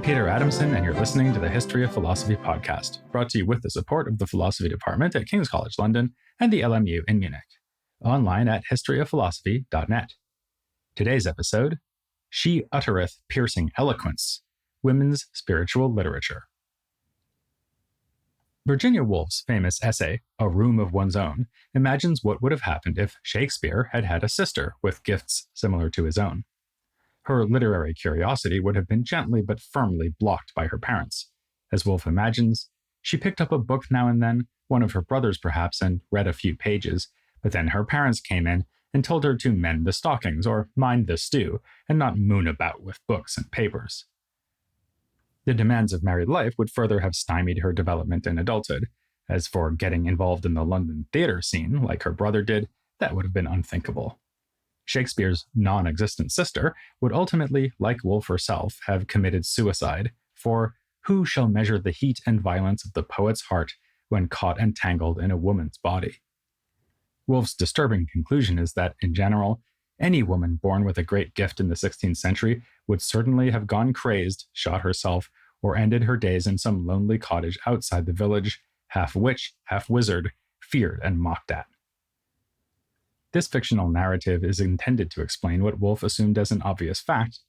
Peter Adamson, and you're listening to the History of Philosophy podcast, brought to you with the support of the Philosophy Department at King's College London and the LMU in Munich. Online at historyofphilosophy.net. Today's episode, She Uttereth Piercing Eloquence, Women's Spiritual Literature. Virginia Woolf's famous essay, A Room of One's Own, imagines what would have happened if Shakespeare had had a sister with gifts similar to his own. Her literary curiosity would have been gently but firmly blocked by her parents. As Woolf imagines, she picked up a book now and then, one of her brothers perhaps, and read a few pages, but then her parents came in and told her to mend the stockings or mind the stew and not moon about with books and papers. The demands of married life would further have stymied her development in adulthood. As for getting involved in the London theatre scene, like her brother did, that would have been unthinkable. Shakespeare's non-existent sister would ultimately, like Woolf herself, have committed suicide, for who shall measure the heat and violence of the poet's heart when caught and tangled in a woman's body? Woolf's disturbing conclusion is that, in general, any woman born with a great gift in the 16th century would certainly have gone crazed, shot herself, or ended her days in some lonely cottage outside the village, half witch, half wizard, feared and mocked at. This fictional narrative is intended to explain what Woolf assumed as an obvious fact.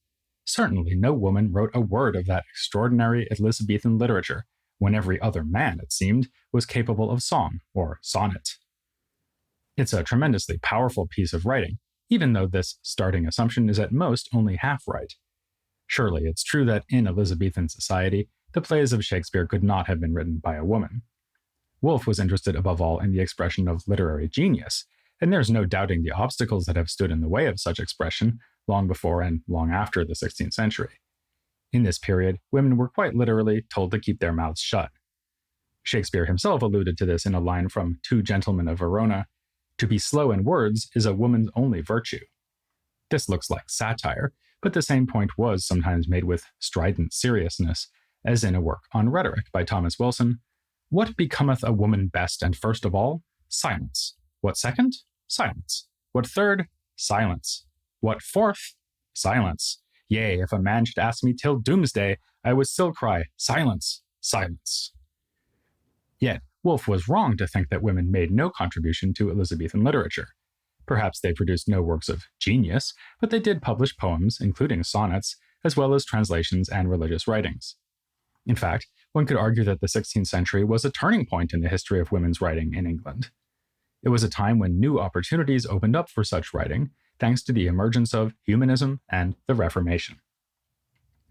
Certainly no woman wrote a word of that extraordinary Elizabethan literature, when every other man, it seemed, was capable of song or sonnet. It's a tremendously powerful piece of writing, even though this starting assumption is at most only half right. Surely it's true that in Elizabethan society, the plays of Shakespeare could not have been written by a woman. Woolf was interested above all in the expression of literary genius, and there's no doubting the obstacles that have stood in the way of such expression long before and long after the 16th century. In this period, women were quite literally told to keep their mouths shut. Shakespeare himself alluded to this in a line from Two Gentlemen of Verona, "To be slow in words is a woman's only virtue." This looks like satire, but the same point was sometimes made with strident seriousness, as in a work on rhetoric by Thomas Wilson. What becometh a woman best and first of all? Silence. What second? Silence. What third? Silence. What fourth? Silence. Yea, if a man should ask me till doomsday, I would still cry, silence, silence. Yet, Woolf was wrong to think that women made no contribution to Elizabethan literature. Perhaps they produced no works of genius, but they did publish poems, including sonnets, as well as translations and religious writings. In fact, one could argue that the 16th century was a turning point in the history of women's writing in England. It was a time when new opportunities opened up for such writing, thanks to the emergence of humanism and the Reformation.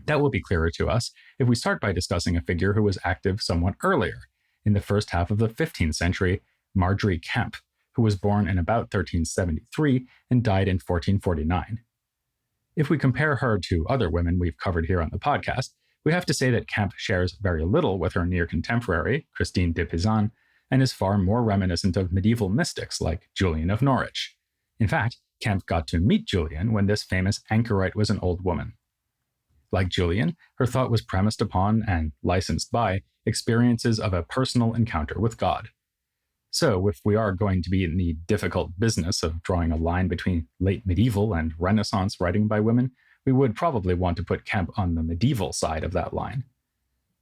That will be clearer to us if we start by discussing a figure who was active somewhat earlier, in the first half of the 15th century, Margery Kempe, who was born in about 1373 and died in 1449. If we compare her to other women we've covered here on the podcast, we have to say that Kempe shares very little with her near contemporary, Christine de Pizan, and is far more reminiscent of medieval mystics like Julian of Norwich. In fact, Kempe got to meet Julian when this famous anchorite was an old woman. Like Julian, her thought was premised upon, and licensed by, experiences of a personal encounter with God. So, if we are going to be in the difficult business of drawing a line between late medieval and Renaissance writing by women, we would probably want to put Kempe on the medieval side of that line.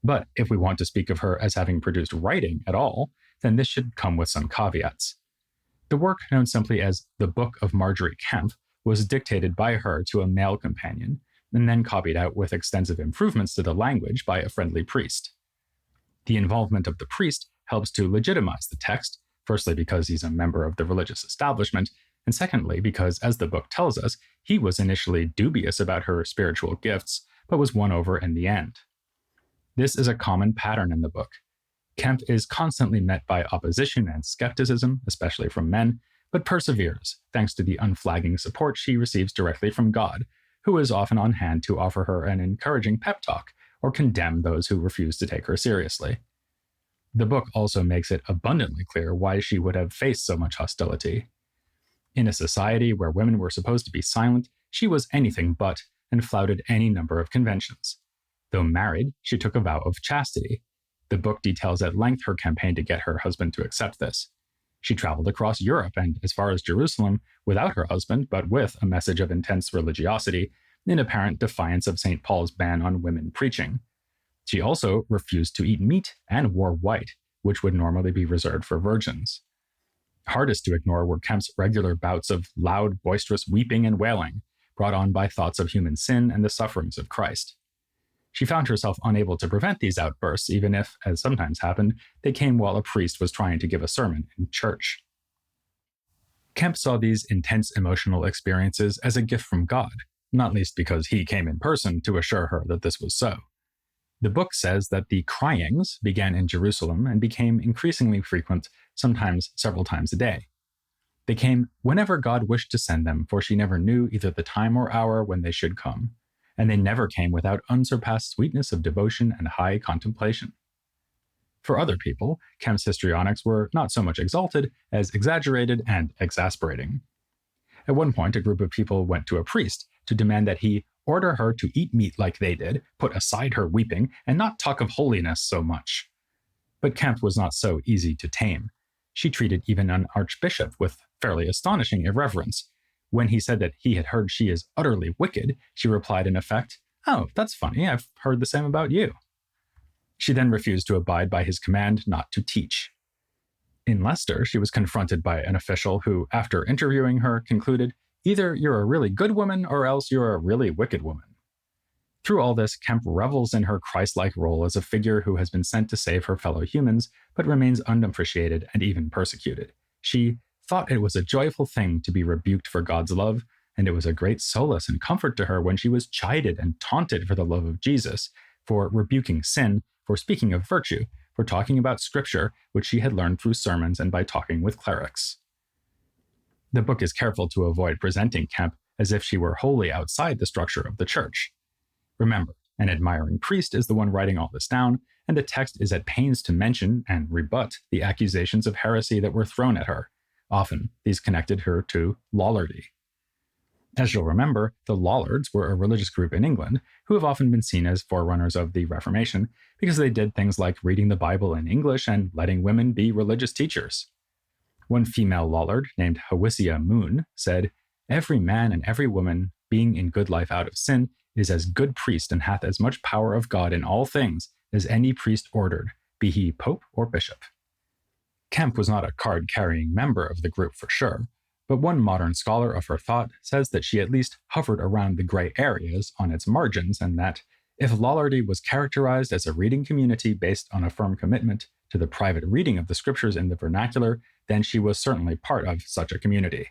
But if we want to speak of her as having produced writing at all, then this should come with some caveats. The work, known simply as The Book of Margery Kempe, was dictated by her to a male companion, and then copied out with extensive improvements to the language by a friendly priest. The involvement of the priest helps to legitimize the text, firstly because he's a member of the religious establishment, and secondly because, as the book tells us, he was initially dubious about her spiritual gifts, but was won over in the end. This is a common pattern in the book. Kempe is constantly met by opposition and skepticism, especially from men, but perseveres, thanks to the unflagging support she receives directly from God, who is often on hand to offer her an encouraging pep talk or condemn those who refuse to take her seriously. The book also makes it abundantly clear why she would have faced so much hostility. In a society where women were supposed to be silent, she was anything but, and flouted any number of conventions. Though married, she took a vow of chastity. The book details at length her campaign to get her husband to accept this. She traveled across Europe and as far as Jerusalem without her husband, but with a message of intense religiosity, in apparent defiance of St. Paul's ban on women preaching, She also refused to eat meat and wore white, which would normally be reserved for virgins. Hardest to ignore were Kempe's regular bouts of loud, boisterous weeping and wailing, brought on by thoughts of human sin and the sufferings of Christ. She found herself unable to prevent these outbursts, even if, as sometimes happened, they came while a priest was trying to give a sermon in church. Kempe saw these intense emotional experiences as a gift from God, not least because he came in person to assure her that this was so. The book says that the cryings began in Jerusalem and became increasingly frequent, sometimes several times a day. They came whenever God wished to send them, for she never knew either the time or hour when they should come, and they never came without unsurpassed sweetness of devotion and high contemplation. For other people, Kempe's histrionics were not so much exalted as exaggerated and exasperating. At one point, a group of people went to a priest to demand that he order her to eat meat like they did, put aside her weeping, and not talk of holiness so much. But Kempe was not so easy to tame. She treated even an archbishop with fairly astonishing irreverence. When he said that he had heard she is utterly wicked, she replied in effect, "Oh, that's funny, I've heard the same about you." She then refused to abide by his command not to teach. In Leicester, she was confronted by an official who, after interviewing her, concluded, "Either you're a really good woman or else you're a really wicked woman." Through all this, Kempe revels in her Christ-like role as a figure who has been sent to save her fellow humans, but remains unappreciated and even persecuted. She thought it was a joyful thing to be rebuked for God's love, and it was a great solace and comfort to her when she was chided and taunted for the love of Jesus, for rebuking sin, for speaking of virtue, for talking about scripture, which she had learned through sermons and by talking with clerics. The book is careful to avoid presenting Kempe as if she were wholly outside the structure of the church. Remember, an admiring priest is the one writing all this down, and the text is at pains to mention and rebut the accusations of heresy that were thrown at her. Often, these connected her to Lollardy. As you'll remember, the Lollards were a religious group in England who have often been seen as forerunners of the Reformation because they did things like reading the Bible in English and letting women be religious teachers. One female Lollard, named Hawisia Moon, said, "Every man and every woman, being in good life out of sin, is as good priest and hath as much power of God in all things as any priest ordered, be he pope or bishop." Kempe was not a card-carrying member of the group for sure, but one modern scholar of her thought says that she at least hovered around the gray areas on its margins, and that if Lollardy was characterized as a reading community based on a firm commitment to the private reading of the scriptures in the vernacular, then she was certainly part of such a community.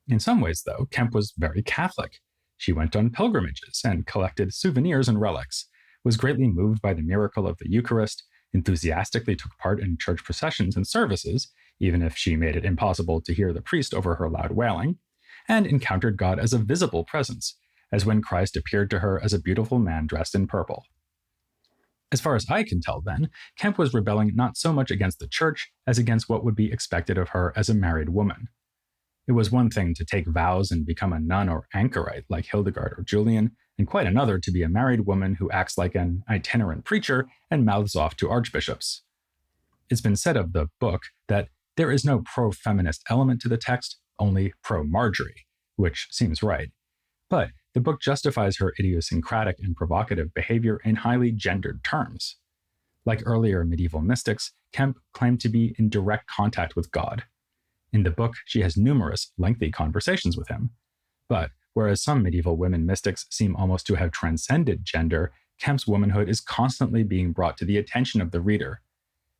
In some ways, though, Kempe was very Catholic. She went on pilgrimages and collected souvenirs and relics, was greatly moved by the miracle of the Eucharist, enthusiastically took part in church processions and services, even if she made it impossible to hear the priest over her loud wailing, and encountered God as a visible presence, as when Christ appeared to her as a beautiful man dressed in purple. As far as I can tell then, Kempe was rebelling not so much against the church as against what would be expected of her as a married woman. It was one thing to take vows and become a nun or anchorite like Hildegard or Julian, and quite another to be a married woman who acts like an itinerant preacher and mouths off to archbishops. It's been said of the book that there is no pro-feminist element to the text, only pro-Margery, which seems right. But the book justifies her idiosyncratic and provocative behavior in highly gendered terms. Like earlier medieval mystics, Kempe claimed to be in direct contact with God. In the book, she has numerous, lengthy conversations with him. But whereas some medieval women mystics seem almost to have transcended gender, Kempe's womanhood is constantly being brought to the attention of the reader.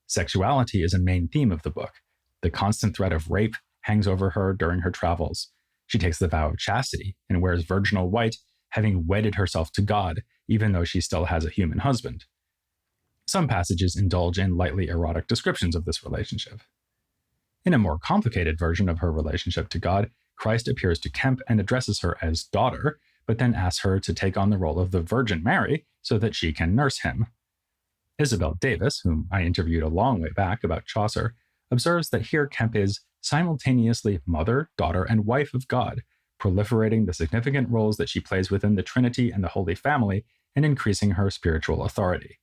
Sexuality is a main theme of the book. The constant threat of rape hangs over her during her travels. She takes the vow of chastity and wears virginal white, having wedded herself to God, even though she still has a human husband. Some passages indulge in lightly erotic descriptions of this relationship. In a more complicated version of her relationship to God, Christ appears to Kempe and addresses her as daughter, but then asks her to take on the role of the Virgin Mary so that she can nurse him. Isabel Davis, whom I interviewed a long way back about Chaucer, observes that here Kempe is simultaneously mother, daughter, and wife of God, proliferating the significant roles that she plays within the Trinity and the Holy Family and increasing her spiritual authority.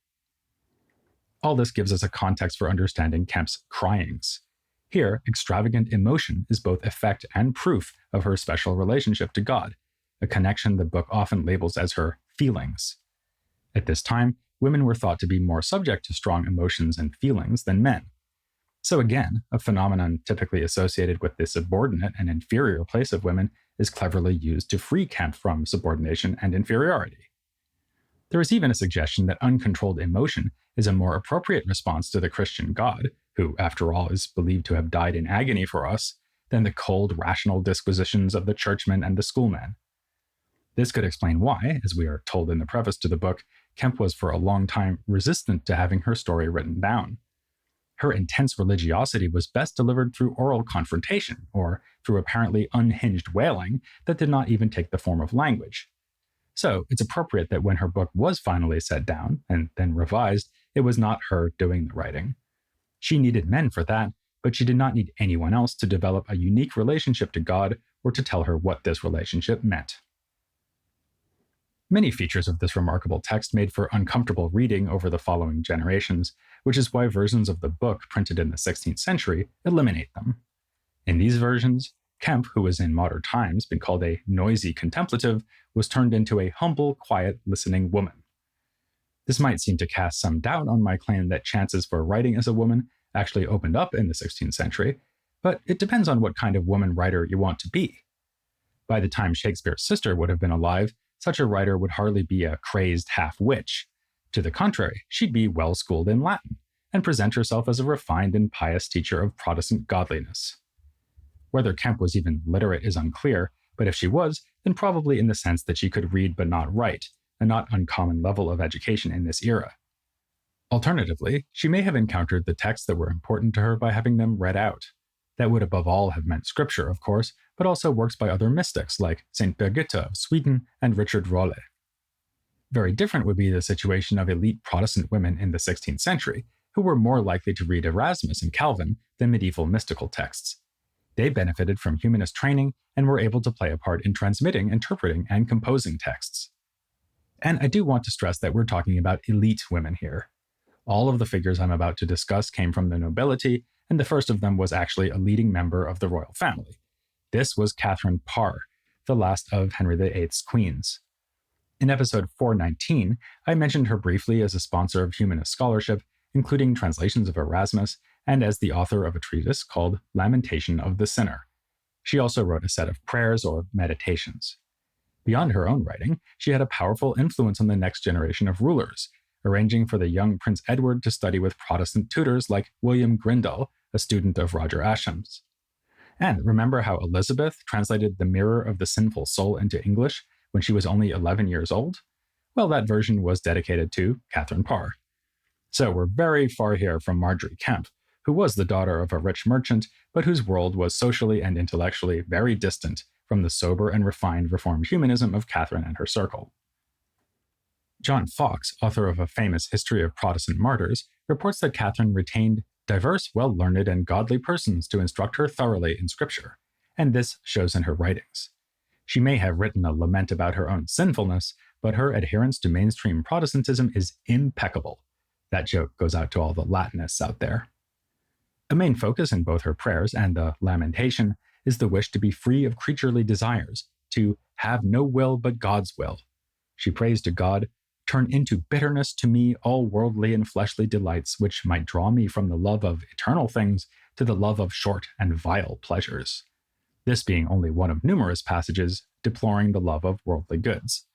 All this gives us a context for understanding Kempe's cryings. Here, extravagant emotion is both effect and proof of her special relationship to God, a connection the book often labels as her feelings. At this time, women were thought to be more subject to strong emotions and feelings than men. So again, a phenomenon typically associated with the subordinate and inferior place of women is cleverly used to free Kempe from subordination and inferiority. There is even a suggestion that uncontrolled emotion is a more appropriate response to the Christian God, who, after all, is believed to have died in agony for us, than the cold, rational disquisitions of the churchman and the schoolman. This could explain why, as we are told in the preface to the book, Kempe was for a long time resistant to having her story written down. Her intense religiosity was best delivered through oral confrontation, or through apparently unhinged wailing that did not even take the form of language. So it's appropriate that when her book was finally set down, and then revised, it was not her doing the writing. She needed men for that, but she did not need anyone else to develop a unique relationship to God or to tell her what this relationship meant. Many features of this remarkable text made for uncomfortable reading over the following generations, which is why versions of the book printed in the 16th century eliminate them. In these versions, Kempe, who was in modern times been called a noisy contemplative, was turned into a humble, quiet, listening woman. This might seem to cast some doubt on my claim that chances for writing as a woman actually opened up in the 16th century, but it depends on what kind of woman writer you want to be. By the time Shakespeare's sister would have been alive, such a writer would hardly be a crazed half-witch. To the contrary, she'd be well-schooled in Latin, and present herself as a refined and pious teacher of Protestant godliness. Whether Kempe was even literate is unclear, but if she was, then probably in the sense that she could read but not write, a not uncommon level of education in this era. Alternatively, she may have encountered the texts that were important to her by having them read out. That would above all have meant scripture, of course, but also works by other mystics like St. Birgitta of Sweden and Richard Rolle. Very different would be the situation of elite Protestant women in the 16th century, who were more likely to read Erasmus and Calvin than medieval mystical texts. They benefited from humanist training and were able to play a part in transmitting, interpreting, and composing texts. And I do want to stress that we're talking about elite women here. All of the figures I'm about to discuss came from the nobility, and the first of them was actually a leading member of the royal family. This was Catherine Parr, the last of Henry VIII's queens. In episode 419, I mentioned her briefly as a sponsor of humanist scholarship, including translations of Erasmus, and as the author of a treatise called Lamentation of the Sinner. She also wrote a set of prayers or meditations. Beyond her own writing, she had a powerful influence on the next generation of rulers, arranging for the young Prince Edward to study with Protestant tutors like William Grindal, a student of Roger Ascham's. And remember how Elizabeth translated The Mirror of the Sinful Soul into English when she was only 11 years old? Well, that version was dedicated to Catherine Parr. So we're very far here from Margery Kempe, who was the daughter of a rich merchant, but whose world was socially and intellectually very distant from the sober and refined Reformed humanism of Catherine and her circle. John Fox, author of a famous history of Protestant martyrs, reports that Catherine retained diverse, well-learned, and godly persons to instruct her thoroughly in Scripture, and this shows in her writings. She may have written a lament about her own sinfulness, but her adherence to mainstream Protestantism is impeccable. That joke goes out to all the Latinists out there. A main focus in both her prayers and the Lamentation is the wish to be free of creaturely desires, to have no will but God's will. She prays to God, "Turn into bitterness to me all worldly and fleshly delights, which might draw me from the love of eternal things to the love of short and vile pleasures." This being only one of numerous passages deploring the love of worldly goods.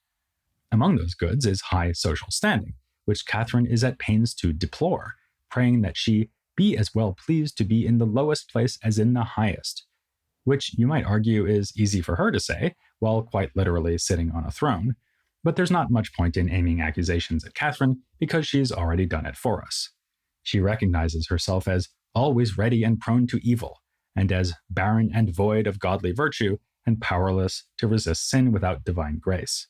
Among those goods is high social standing, which Catherine is at pains to deplore, praying that she be as well pleased to be in the lowest place as in the highest, which you might argue is easy for her to say, while quite literally sitting on a throne. But there's not much point in aiming accusations at Catherine, because she's already done it for us. She recognizes herself as always ready and prone to evil, and as barren and void of godly virtue, and powerless to resist sin without divine grace.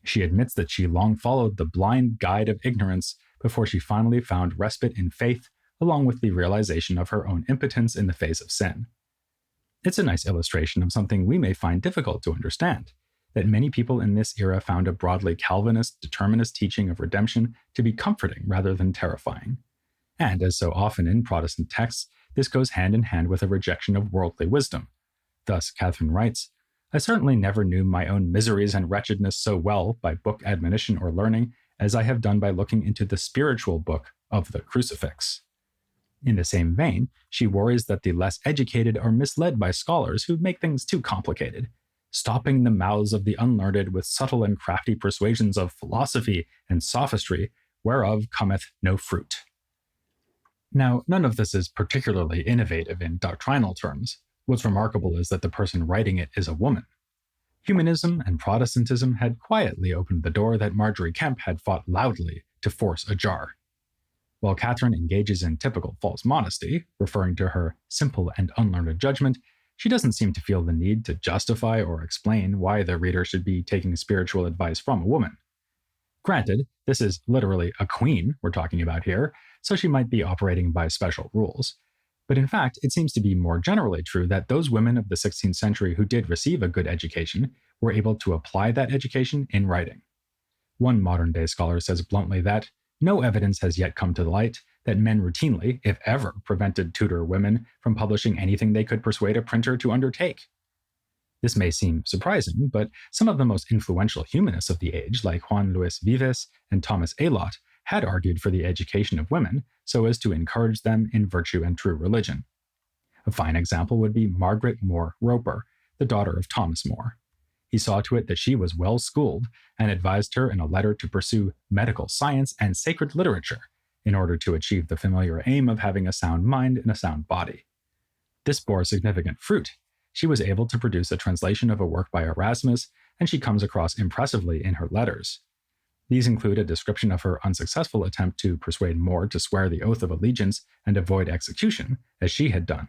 She admits that she long followed the blind guide of ignorance before she finally found respite in faith, along with the realization of her own impotence in the face of sin. It's a nice illustration of something we may find difficult to understand, that many people in this era found a broadly Calvinist, determinist teaching of redemption to be comforting rather than terrifying. And as so often in Protestant texts, this goes hand in hand with a rejection of worldly wisdom. Thus, Catherine writes, "I certainly never knew my own miseries and wretchedness so well by book admonition or learning as I have done by looking into the spiritual book of the crucifix. In the same vein, she worries that the less educated are misled by scholars who make things too complicated, stopping the mouths of the unlearned with subtle and crafty persuasions of philosophy and sophistry, whereof cometh no fruit. Now, none of this is particularly innovative in doctrinal terms. What's remarkable is that the person writing it is a woman. Humanism and Protestantism had quietly opened the door that Margery Kempe had fought loudly to force ajar. While Catherine engages in typical false modesty, referring to her simple and unlearned judgment, she doesn't seem to feel the need to justify or explain why the reader should be taking spiritual advice from a woman. Granted, this is literally a queen we're talking about here, so she might be operating by special rules. But in fact, it seems to be more generally true that those women of the 16th century who did receive a good education were able to apply that education in writing. One modern-day scholar says bluntly that no evidence has yet come to light that men routinely, if ever, prevented Tudor women from publishing anything they could persuade a printer to undertake. This may seem surprising, but some of the most influential humanists of the age, like Juan Luis Vives and Thomas Aylott, had argued for the education of women so as to encourage them in virtue and true religion. A fine example would be Margaret More Roper, the daughter of Thomas More. He saw to it that she was well schooled and advised her in a letter to pursue medical science and sacred literature in order to achieve the familiar aim of having a sound mind and a sound body. This bore significant fruit. She was able to produce a translation of a work by Erasmus, and she comes across impressively in her letters. These include a description of her unsuccessful attempt to persuade More to swear the oath of allegiance and avoid execution, as she had done.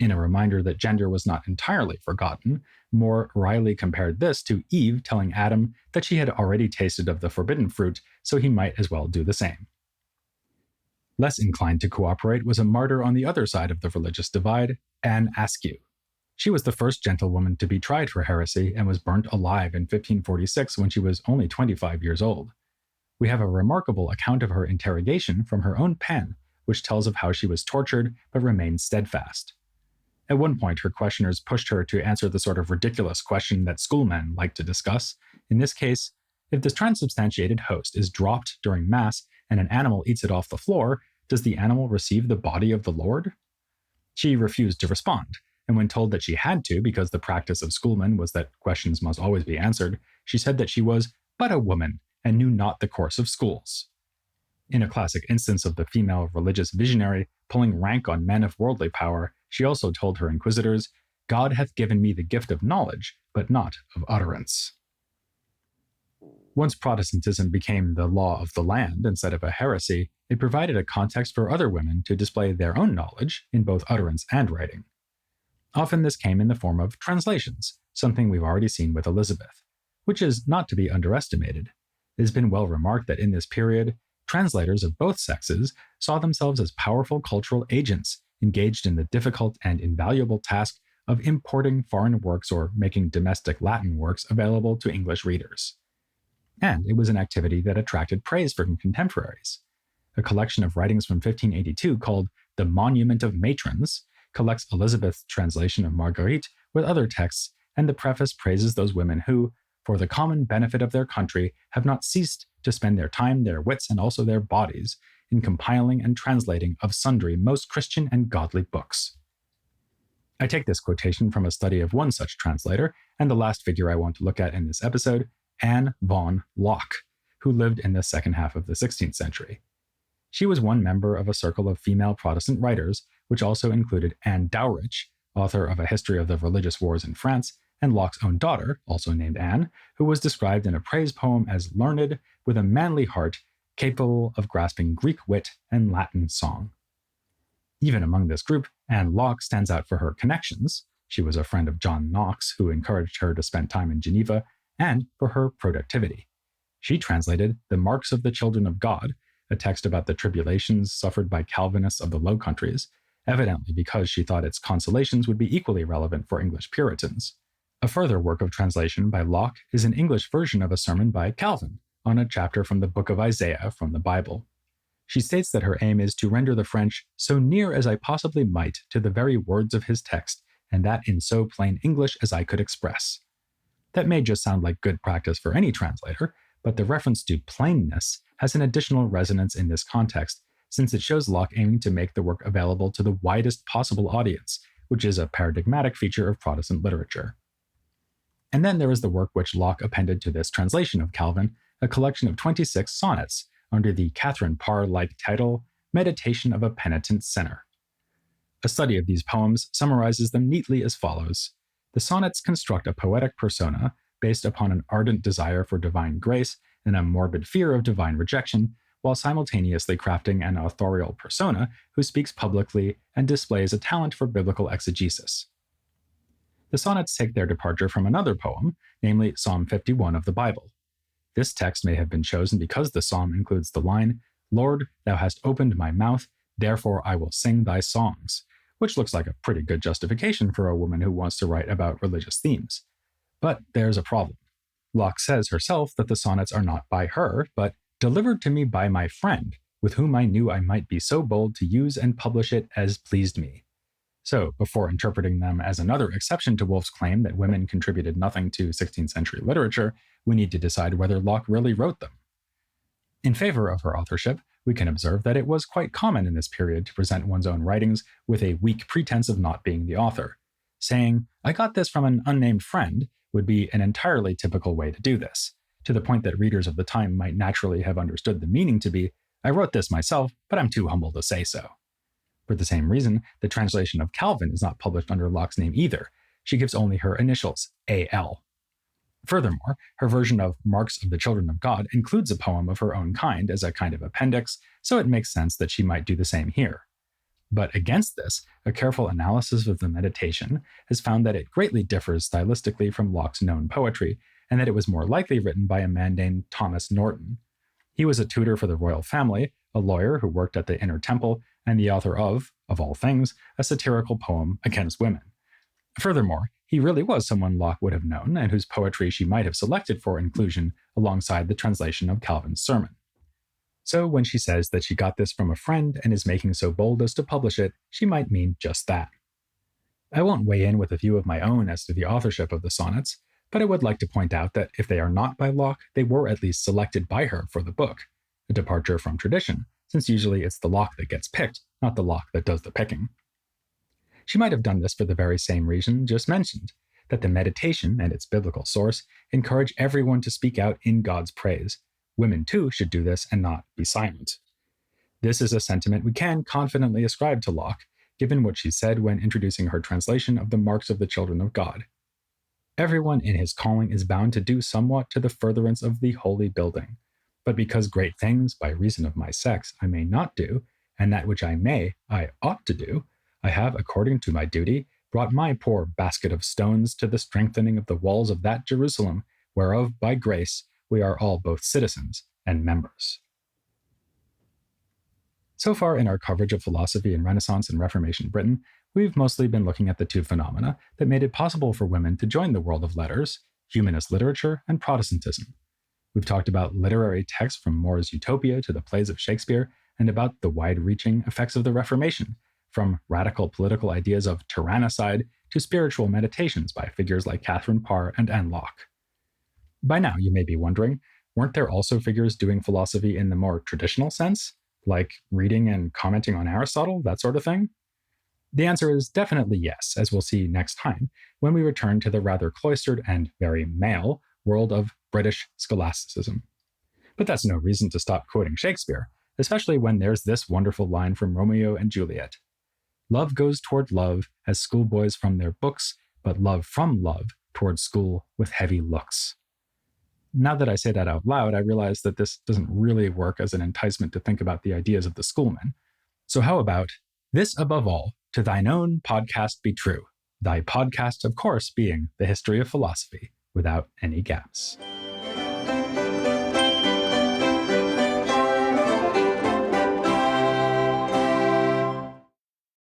In a reminder that gender was not entirely forgotten, More wryly compared this to Eve telling Adam that she had already tasted of the forbidden fruit, so he might as well do the same. Less inclined to cooperate was a martyr on the other side of the religious divide, Anne Askew. She was the first gentlewoman to be tried for heresy and was burnt alive in 1546 when she was only 25 years old. We have a remarkable account of her interrogation from her own pen, which tells of how she was tortured but remained steadfast. At one point, her questioners pushed her to answer the sort of ridiculous question that schoolmen like to discuss. In this case, if the transubstantiated host is dropped during Mass and an animal eats it off the floor, does the animal receive the body of the Lord? She refused to respond, and when told that she had to because the practice of schoolmen was that questions must always be answered, she said that she was but a woman and knew not the course of schools. In a classic instance of the female religious visionary pulling rank on men of worldly power, she also told her inquisitors, "God hath given me the gift of knowledge, but not of utterance." Once Protestantism became the law of the land instead of a heresy, it provided a context for other women to display their own knowledge in both utterance and writing. Often this came in the form of translations, something we've already seen with Elizabeth, which is not to be underestimated. It has been well remarked that in this period, translators of both sexes saw themselves as powerful cultural agents engaged in the difficult and invaluable task of importing foreign works or making domestic Latin works available to English readers. And it was an activity that attracted praise from contemporaries. A collection of writings from 1582 called The Monument of Matrons collects Elizabeth's translation of Marguerite with other texts, and the preface praises those women who, for the common benefit of their country, have not ceased to spend their time, their wits, and also their bodies in compiling and translating of sundry most Christian and godly books. I take this quotation from a study of one such translator, and the last figure I want to look at in this episode, Anne von Locke, who lived in the second half of the 16th century. She was one member of a circle of female Protestant writers, which also included Anne Dowrich, author of A History of the Religious Wars in France, and Locke's own daughter, also named Anne, who was described in a praise poem as learned, with a manly heart, capable of grasping Greek wit and Latin song. Even among this group, Anne Locke stands out for her connections. She was a friend of John Knox, who encouraged her to spend time in Geneva, and for her productivity. She translated The Marks of the Children of God, a text about the tribulations suffered by Calvinists of the Low Countries, evidently because she thought its consolations would be equally relevant for English Puritans. A further work of translation by Locke is an English version of a sermon by Calvin on a chapter from the book of Isaiah from the Bible. She states that her aim is to render the French so near as I possibly might to the very words of his text, and that in so plain English as I could express. That may just sound like good practice for any translator, but the reference to plainness has an additional resonance in this context, since it shows Locke aiming to make the work available to the widest possible audience, which is a paradigmatic feature of Protestant literature. And then there is the work which Locke appended to this translation of Calvin, a collection of 26 sonnets under the Catherine Parr-like title, Meditation of a Penitent Sinner. A study of these poems summarizes them neatly as follows. The sonnets construct a poetic persona based upon an ardent desire for divine grace and a morbid fear of divine rejection, while simultaneously crafting an authorial persona who speaks publicly and displays a talent for biblical exegesis. The sonnets take their departure from another poem, namely Psalm 51 of the Bible. This text may have been chosen because the psalm includes the line, "Lord, thou hast opened my mouth, therefore I will sing thy songs," which looks like a pretty good justification for a woman who wants to write about religious themes. But there's a problem. Locke says herself that the sonnets are not by her, but delivered to me by my friend, with whom I knew I might be so bold to use and publish it as pleased me. So, before interpreting them as another exception to Wolff's claim that women contributed nothing to 16th century literature, we need to decide whether Locke really wrote them. In favor of her authorship, we can observe that it was quite common in this period to present one's own writings with a weak pretense of not being the author. Saying, "I got this from an unnamed friend," would be an entirely typical way to do this, to the point that readers of the time might naturally have understood the meaning to be, "I wrote this myself, but I'm too humble to say so." For the same reason, the translation of Calvin is not published under Locke's name either. She gives only her initials, A.L. Furthermore, her version of Marks of the Children of God includes a poem of her own kind as a kind of appendix, so it makes sense that she might do the same here. But against this, a careful analysis of the meditation has found that it greatly differs stylistically from Locke's known poetry, and that it was more likely written by a man named Thomas Norton. He was a tutor for the royal family, a lawyer who worked at the Inner Temple, and the author of all things, a satirical poem against women. Furthermore, he really was someone Locke would have known and whose poetry she might have selected for inclusion alongside the translation of Calvin's sermon. So when she says that she got this from a friend and is making so bold as to publish it, she might mean just that. I won't weigh in with a view of my own as to the authorship of the sonnets, but I would like to point out that if they are not by Locke, they were at least selected by her for the book, a departure from tradition, since usually it's the Locke that gets picked, not the Locke that does the picking. She might have done this for the very same reason just mentioned, that the meditation and its biblical source encourage everyone to speak out in God's praise. Women too should do this and not be silent. This is a sentiment we can confidently ascribe to Locke, given what she said when introducing her translation of the Marks of the Children of God. Everyone in his calling is bound to do somewhat to the furtherance of the holy building. But because great things, by reason of my sex, I may not do, and that which I may, I ought to do, I have, according to my duty, brought my poor basket of stones to the strengthening of the walls of that Jerusalem, whereof, by grace, we are all both citizens and members. So far in our coverage of philosophy in Renaissance and Reformation Britain, we've mostly been looking at the two phenomena that made it possible for women to join the world of letters, humanist literature and Protestantism. We've talked about literary texts from More's Utopia to the plays of Shakespeare, and about the wide-reaching effects of the Reformation, from radical political ideas of tyrannicide to spiritual meditations by figures like Catherine Parr and Anne Locke. By now, you may be wondering, weren't there also figures doing philosophy in the more traditional sense, like reading and commenting on Aristotle, that sort of thing? The answer is definitely yes, as we'll see next time, when we return to the rather cloistered and very male world of British scholasticism. But that's no reason to stop quoting Shakespeare, especially when there's this wonderful line from Romeo and Juliet. Love goes toward love as schoolboys from their books, but love from love toward school with heavy looks. Now that I say that out loud, I realize that this doesn't really work as an enticement to think about the ideas of the schoolmen. So how about, this above all, to thine own podcast be true, thy podcast, of course, being the history of philosophy, without any gaps.